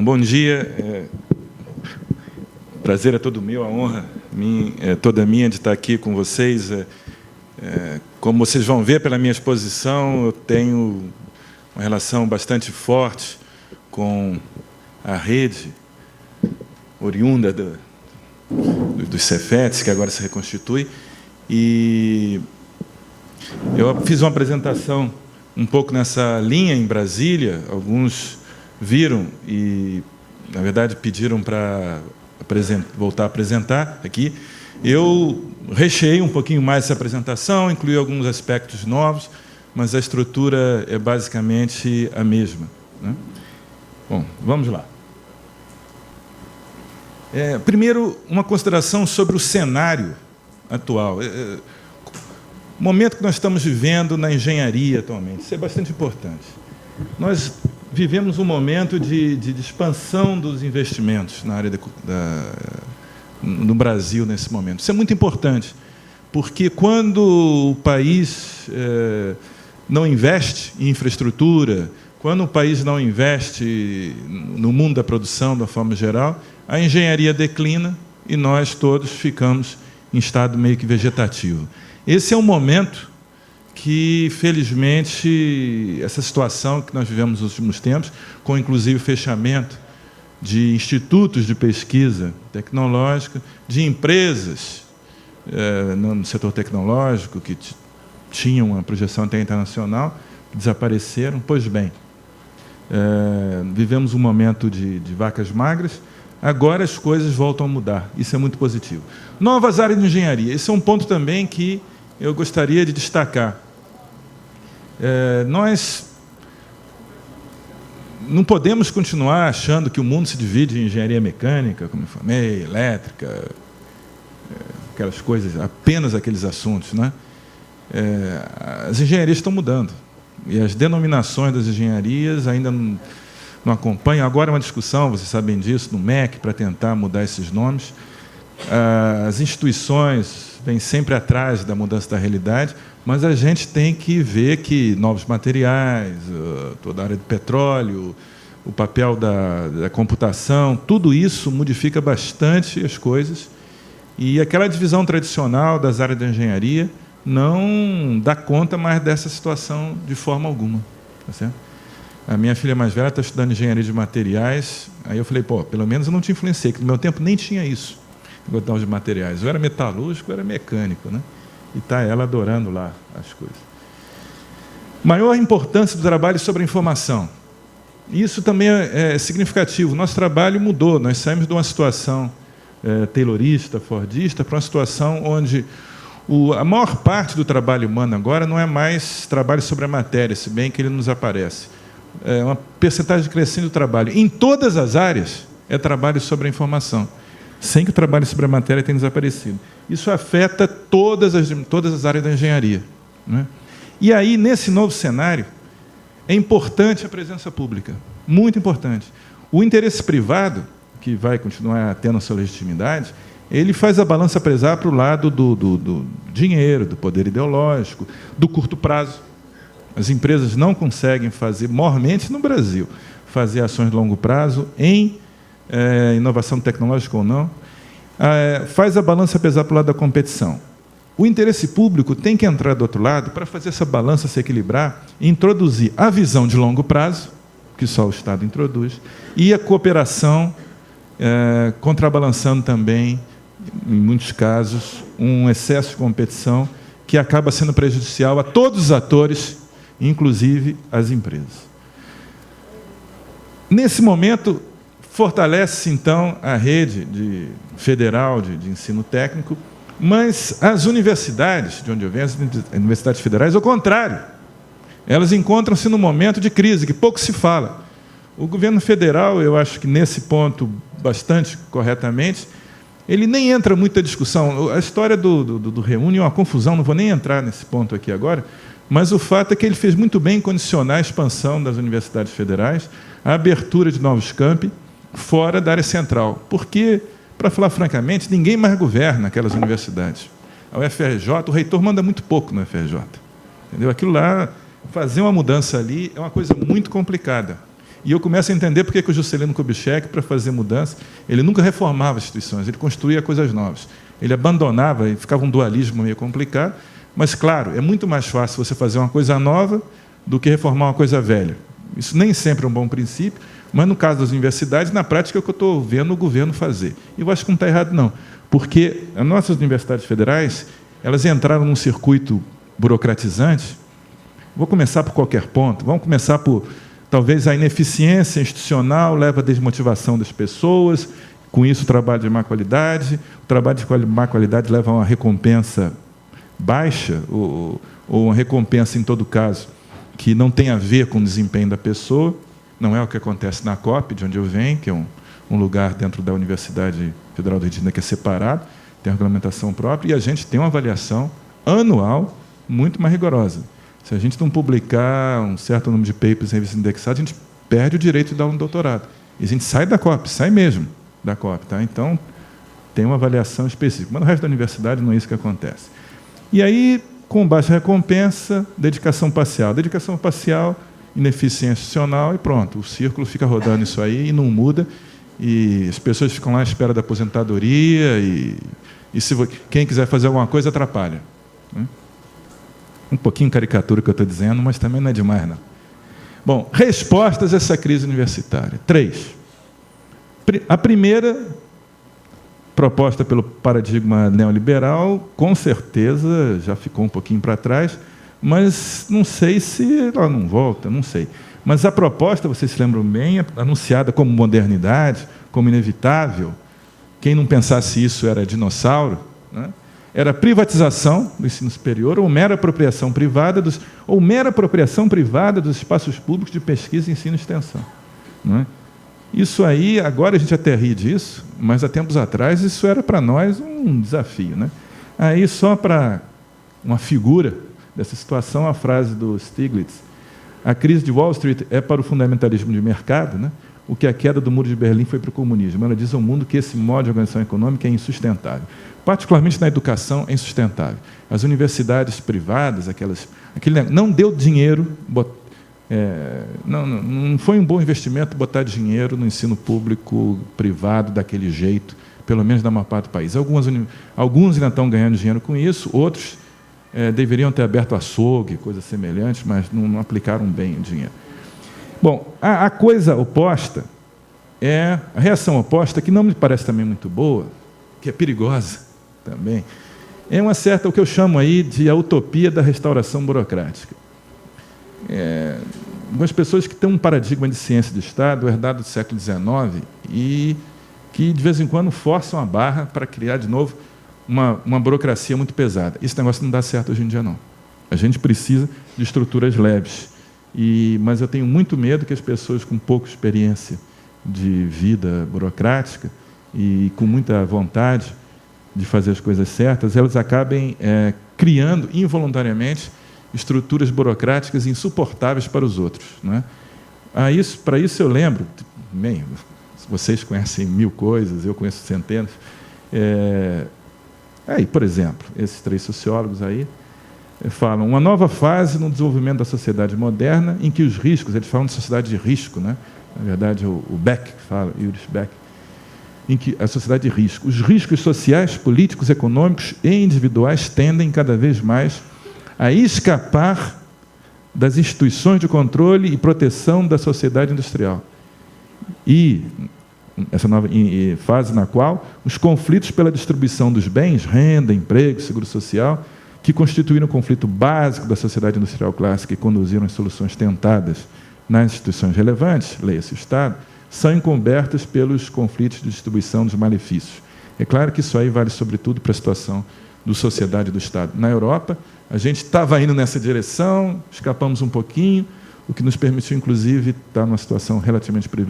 Bom dia. Prazer é todo meu, a honra é toda minha de estar aqui com vocês. Como vocês vão ver pela minha exposição, eu tenho uma relação bastante forte com a rede oriunda dos Cefetes, que agora se reconstitui. E eu fiz uma apresentação um pouco nessa linha em Brasília. Alguns viram e, na verdade, pediram para voltar a apresentar aqui. Eu recheei um pouquinho mais essa apresentação, incluí alguns aspectos novos, mas a estrutura é basicamente a mesma, né? Bom, vamos lá. Primeiro, uma consideração sobre o cenário atual. O momento que nós estamos vivendo na engenharia atualmente, isso é bastante importante. Nós vivemos um momento de expansão dos investimentos na área no Brasil nesse momento. Isso é muito importante, porque quando o país não investe em infraestrutura, quando o país não investe no mundo da produção, da forma geral, a engenharia declina e nós todos ficamos em estado meio que vegetativo. Esse é um momento que, felizmente, essa situação que nós vivemos nos últimos tempos, com inclusive o fechamento de institutos de pesquisa tecnológica, de empresas no setor tecnológico que tinham uma projeção até internacional, que desapareceram. Pois bem, vivemos um momento de vacas magras. Agora as coisas voltam a mudar. Isso é muito positivo. Novas áreas de engenharia. Esse é um ponto também que eu gostaria de destacar. Nós não podemos continuar achando que o mundo se divide em engenharia mecânica, como eu falei, elétrica, aquelas coisas, apenas aqueles assuntos, né? As engenharias estão mudando. E as denominações das engenharias ainda não acompanham. Agora é uma discussão, vocês sabem disso, no MEC, para tentar mudar esses nomes. As instituições vêm sempre atrás da mudança da realidade, mas a gente tem que ver que novos materiais, toda a área do petróleo, o papel da computação, tudo isso modifica bastante as coisas, e aquela divisão tradicional das áreas da engenharia não dá conta mais dessa situação de forma alguma. Tá certo? A minha filha mais velha está estudando engenharia de materiais, aí eu falei, pelo menos eu não te influenciei, que no meu tempo nem tinha isso, de materiais. Eu era metalúrgico, eu era mecânico, né? E está ela adorando lá as coisas. Maior importância do trabalho sobre a informação. Isso também é significativo. Nosso trabalho mudou. Nós saímos de uma situação taylorista, fordista, para uma situação onde a maior parte do trabalho humano agora não é mais trabalho sobre a matéria, se bem que ele nos aparece. Uma percentagem crescente do trabalho em todas as áreas é trabalho sobre a informação, sem que o trabalho sobre a matéria tenha desaparecido. Isso afeta todas as áreas da engenharia, né? E aí, nesse novo cenário, é importante a presença pública, muito importante. O interesse privado, que vai continuar tendo a sua legitimidade, ele faz a balança pesar para o lado do dinheiro, do poder ideológico, do curto prazo. As empresas não conseguem fazer, maiormente no Brasil, fazer ações de longo prazo em inovação tecnológica ou não. Faz a balança pesar para o lado da competição. O interesse público tem que entrar do outro lado para fazer essa balança se equilibrar e introduzir a visão de longo prazo, que só o Estado introduz, e a cooperação, contrabalançando também, em muitos casos, um excesso de competição que acaba sendo prejudicial a todos os atores, inclusive as empresas. Nesse momento, fortalece-se, então, a rede federal de ensino técnico, mas as universidades, de onde eu venho, as universidades federais, ao contrário, elas encontram-se num momento de crise, que pouco se fala. O governo federal, eu acho que nesse ponto, bastante corretamente, ele nem entra muita discussão. A história do Reúne é uma confusão, não vou nem entrar nesse ponto aqui agora, mas o fato é que ele fez muito bem em condicionar a expansão das universidades federais, a abertura de novos campi, fora da área central, porque, para falar francamente, ninguém mais governa aquelas universidades. A UFRJ, o reitor manda muito pouco na UFRJ. Entendeu? Aquilo lá, fazer uma mudança ali é uma coisa muito complicada. E eu começo a entender por que o Juscelino Kubitschek, para fazer mudança, ele nunca reformava as instituições, ele construía coisas novas. Ele abandonava, e ficava um dualismo meio complicado, mas, claro, é muito mais fácil você fazer uma coisa nova do que reformar uma coisa velha. Isso nem sempre é um bom princípio, mas, no caso das universidades, na prática é o que eu estou vendo o governo fazer. E eu acho que não está errado, não, porque as nossas universidades federais, elas entraram num circuito burocratizante. Vou começar por qualquer ponto, vamos começar por, talvez, a ineficiência institucional leva à desmotivação das pessoas, com isso o trabalho de má qualidade, o trabalho de má qualidade leva a uma recompensa baixa, ou uma recompensa, em todo caso, que não tem a ver com o desempenho da pessoa, não é o que acontece na COP, de onde eu venho, que é um lugar dentro da Universidade Federal do Rio de Janeiro que é separado, tem uma regulamentação própria, e a gente tem uma avaliação anual muito mais rigorosa. Se a gente não publicar um certo número de papers em revistas indexadas, a gente perde o direito de dar um doutorado. E a gente sai da COP, sai mesmo da COP. Tá? Então, tem uma avaliação específica. Mas no resto da universidade não é isso que acontece. E aí, com baixa recompensa, dedicação parcial. Dedicação parcial, ineficiência institucional e pronto. O círculo fica rodando isso aí e não muda. E as pessoas ficam lá à espera da aposentadoria e se quem quiser fazer alguma coisa, atrapalha. Né? Um pouquinho caricatura que eu estou dizendo, mas também não é demais, não. Bom, respostas a essa crise universitária. 3. A primeira, proposta pelo paradigma neoliberal, com certeza já ficou um pouquinho para trás, mas não sei se ela não volta, não sei. Mas a proposta, vocês se lembram bem, anunciada como modernidade, como inevitável, quem não pensasse isso era dinossauro, né? Era privatização do ensino superior ou mera apropriação privada dos espaços públicos de pesquisa, ensino e extensão. Não é? Isso aí, agora a gente até ri disso, mas há tempos atrás isso era para nós um desafio. Né? Aí, só para uma figura dessa situação, a frase do Stiglitz: a crise de Wall Street é para o fundamentalismo de mercado, né? O que a queda do Muro de Berlim foi para o comunismo. Ela diz ao mundo que esse modo de organização econômica é insustentável. Particularmente na educação, é insustentável. As universidades privadas, não deu dinheiro, não foi um bom investimento botar dinheiro no ensino público privado daquele jeito, pelo menos na maior parte do país. Alguns ainda estão ganhando dinheiro com isso, outros deveriam ter aberto açougue, coisas semelhantes, mas não aplicaram bem o dinheiro. Bom, a coisa oposta é a reação oposta, que não me parece também muito boa, que é perigosa também, é uma certa, o que eu chamo aí de a utopia da restauração burocrática. Algumas pessoas que têm um paradigma de ciência de Estado herdado do século XIX e que, de vez em quando, forçam a barra para criar, de novo, uma burocracia muito pesada. Esse negócio não dá certo hoje em dia, não. A gente precisa de estruturas leves. Mas eu tenho muito medo que as pessoas com pouca experiência de vida burocrática e com muita vontade de fazer as coisas certas, elas acabem criando involuntariamente estruturas burocráticas insuportáveis para os outros. Né? Para isso eu lembro, bem, vocês conhecem 1000 coisas, eu conheço centenas. Por exemplo, esses 3 sociólogos aí falam uma nova fase no desenvolvimento da sociedade moderna, em que os riscos, eles falam de sociedade de risco, né? Na verdade, o Beck fala, Ulrich Beck, em que a sociedade de risco, os riscos sociais, políticos, econômicos e individuais tendem cada vez mais a escapar das instituições de controle e proteção da sociedade industrial. E essa nova fase na qual os conflitos pela distribuição dos bens, renda, emprego, seguro social, que constituíram o conflito básico da sociedade industrial clássica e conduziram às soluções tentadas nas instituições relevantes, leia-se o Estado, são encobertas pelos conflitos de distribuição dos malefícios. É claro que isso aí vale, sobretudo, para a situação da sociedade e do Estado. Na Europa, a gente estava indo nessa direção, escapamos um pouquinho, o que nos permitiu, inclusive, estar numa situação relativamente privilegiada.